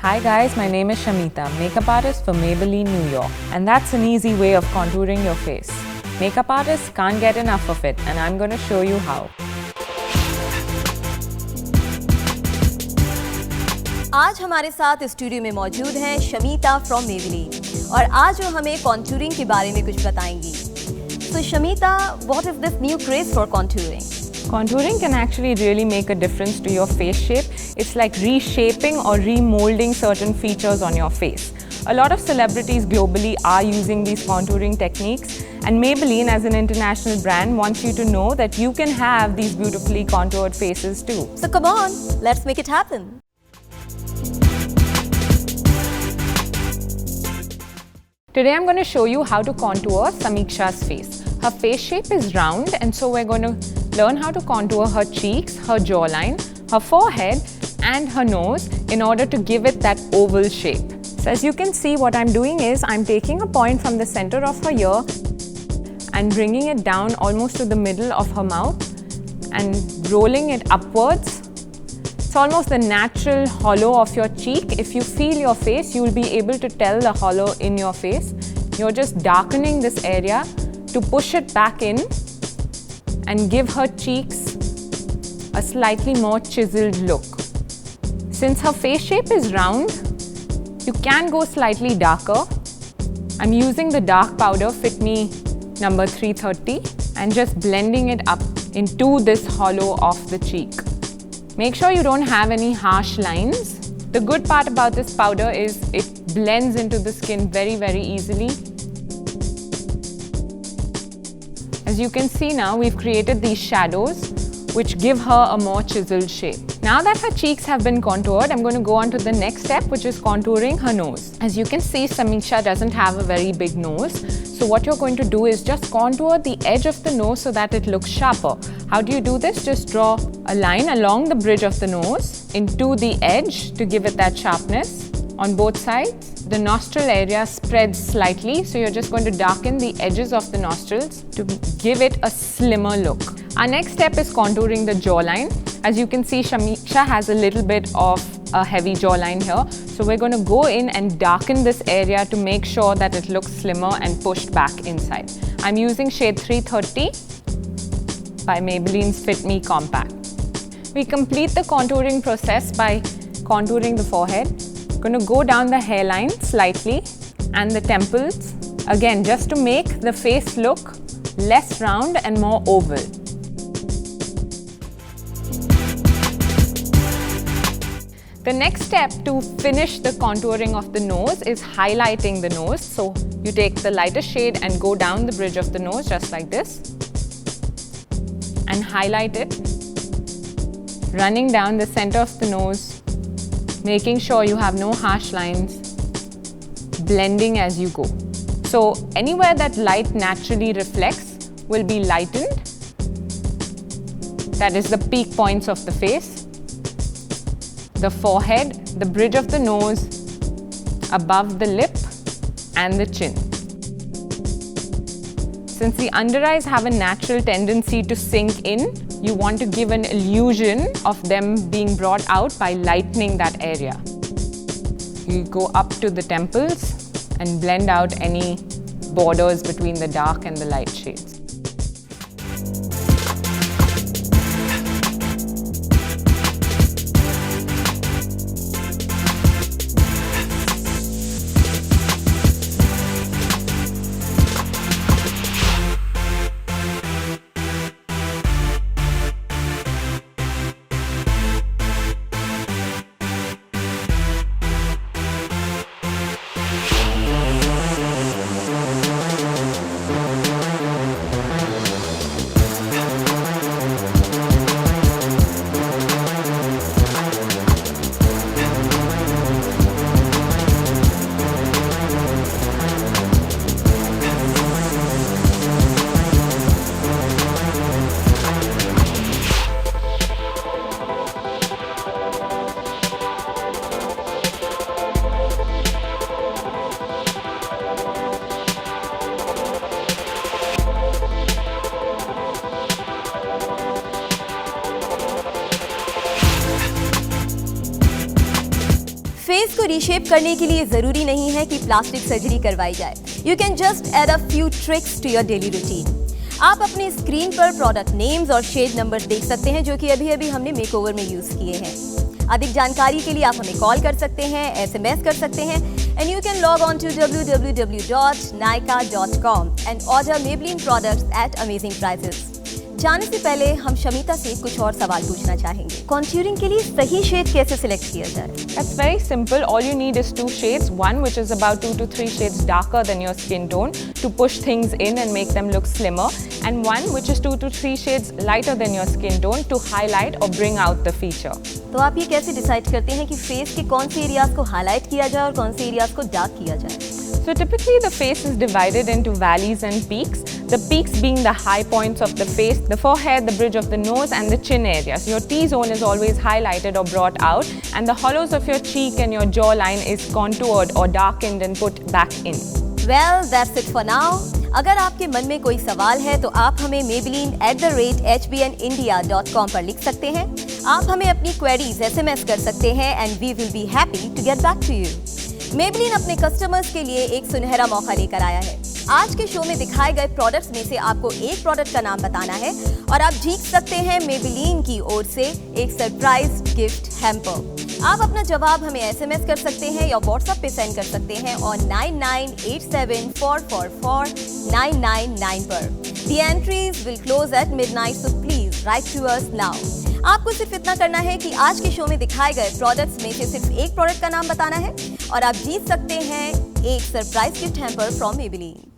Hi guys, my name is Shamita, makeup artist for Maybelline New York. And that's an easy way of contouring your face. Makeup artists can't get enough of it, and I'm going to show you how. आज हमारे साथ studio में मौजूद हैं Shamita from Maybelline और आज वो हमें कॉन्टूरिंग के बारे में कुछ बताएंगी। So Shamita, what is this new craze for contouring? Contouring can actually really make a difference to your face shape. It's like reshaping or remolding certain features on your face. A lot of celebrities globally are using these contouring techniques, and Maybelline as an international brand wants you to know that you can have these beautifully contoured faces too. So come on, let's make it happen. Today I'm going to show you how to contour Samiksha's face. Her face shape is round, and so we're going to learn how to contour her cheeks, her jawline, her forehead and her nose in order to give it that oval shape. So as you can see, what I'm doing is I'm taking a point from the center of her ear and bringing it down almost to the middle of her mouth and rolling it upwards. It's almost the natural hollow of your cheek. If you feel your face, you'll be able to tell the hollow in your face. You're just darkening this area to push it back in and give her cheeks a slightly more chiseled look. Since her face shape is round, you can go slightly darker. I'm using the dark powder Fit Me number 330 and just blending it up into this hollow of the cheek. Make sure you don't have any harsh lines. The good part about this powder is it blends into the skin very, very easily. As you can see now, we've created these shadows which give her a more chiseled shape. Now that her cheeks have been contoured, I'm going to go on to the next step, which is contouring her nose. As you can see, Samiksha doesn't have a very big nose. So what you're going to do is just contour the edge of the nose so that it looks sharper. How do you do this? Just draw a line along the bridge of the nose into the edge to give it that sharpness. On both sides, the nostril area spreads slightly, so you're just going to darken the edges of the nostrils to give it a slimmer look. Our next step is contouring the jawline. As you can see, Samiksha has a little bit of a heavy jawline here. So we're going to go in and darken this area to make sure that it looks slimmer and pushed back inside. I'm using shade 330 by Maybelline's Fit Me Compact. We complete the contouring process by contouring the forehead. Going to go down the hairline slightly and the temples, again just to make the face look less round and more oval. The next step to finish the contouring of the nose is highlighting the nose. So you take the lighter shade and go down the bridge of the nose just like this and highlight it, running down the center of the nose, making sure you have no harsh lines, blending as you go. So anywhere that light naturally reflects will be lightened. That is the peak points of the face, the forehead, the bridge of the nose, above the lip and the chin. Since the under eyes have a natural tendency to sink in, you want to give an illusion of them being brought out by lightening that area. You go up to the temples and blend out any borders between the dark and the light shades. Face को reshape करने के लिए जरूरी नहीं है कि plastic surgery करवाई जाए. You can just add a few tricks to your daily routine. आप अपने स्क्रीन पर प्रोडक्ट नेम्स और शेड नंबर्स देख सकते हैं जो कि अभी हमने मेकओवर में यूज किए हैं. अधिक जानकारी के लिए आप हमें कॉल कर सकते हैं, SMS कर सकते हैं, and you can log on to www.nykaa.com and order Maybelline products at amazing prices. जाने से पहले हम शमीता से कुछ और सवाल पूछना चाहेंगे. कॉन्ट्यूरिंग के लिए सही शेड कैसे सिलेक्ट किया जाए? That's very simple. All you need is two shades. One which is about 2 to 3 shades darker than your skin tone to push things in and make them look slimmer. And one which is 2 to 3 shades lighter than your skin tone to highlight or bring out the feature. तो आप ये कैसे decide करते हैं कि face के कौन से एरियाज को हाईलाइट किया जाए और कौन से एरियाज को डार्क किया जाए? So typically the face is divided into valleys and peaks. The peaks being the high points of the face, the forehead, the bridge of the nose and the chin area. So your T-zone is always highlighted or brought out and the hollows of your cheek and your jawline is contoured or darkened and put back in. Well, that's it for now. अगर आपके मन में कोई सवाल है तो आप हमें maybelline@hbnindia.com पर लिख सकते हैं. आप हमें अपनी क्वेरीज SMS कर सकते हैं and we will be happy to get back to you. Maybelline अपने कस्टमर्स के लिए एक सुनहरा मौका लेकर आया है. आज के शो में दिखाए गए प्रोडक्ट्स में से आपको एक प्रोडक्ट का नाम बताना है और आप जीत सकते हैं Maybelline की ओर से एक सरप्राइज गिफ्ट हैम्पर. आप अपना जवाब हमें SMS कर सकते हैं या WhatsApp पे सेंड कर सकते हैं और 9987444999 पर. The entries will close at midnight, so please write to us now. आपको सिर्फ इतना करना है कि आज के शो में दिखाए गए प्रोडक्ट्स में से सिर्फ एक प्रोडक्ट का नाम बताना है और आप जीत सकते हैं एक surprise gift hamper from Maybelline.